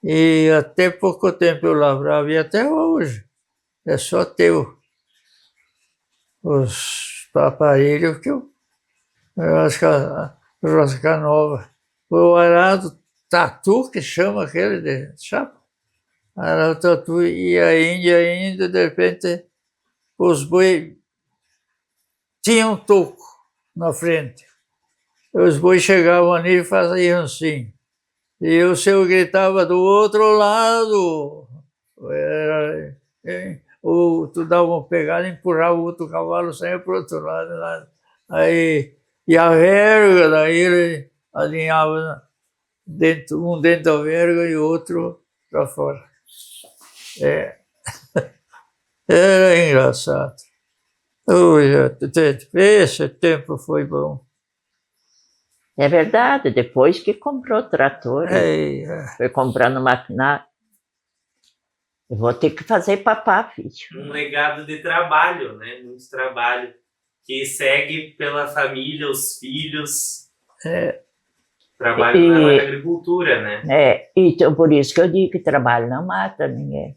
E até pouco tempo eu lavrava, e até hoje. É só ter os aparelhos que eu acho que a rosca nova. O arado tatu, que chama aquele de chapa. Arado tatu, e ainda, de repente, os boi tinham um toco na frente. Os bois chegavam ali e faziam assim. E o seu gritava do outro lado. Ou tu dava uma pegada e empurrava o outro cavalo, saia para o outro lado. Aí, e a verga, daí ele alinhava um dentro da verga e o outro para fora. É. Era engraçado. Esse tempo foi bom. É verdade, depois que comprou trator, É. foi comprando maquinário. Eu vou ter que fazer papá, filho. Um legado de trabalho, né? Muito trabalho. Que segue pela família, os filhos. Trabalho na agricultura, né? Então por isso que eu digo que trabalho não mata ninguém.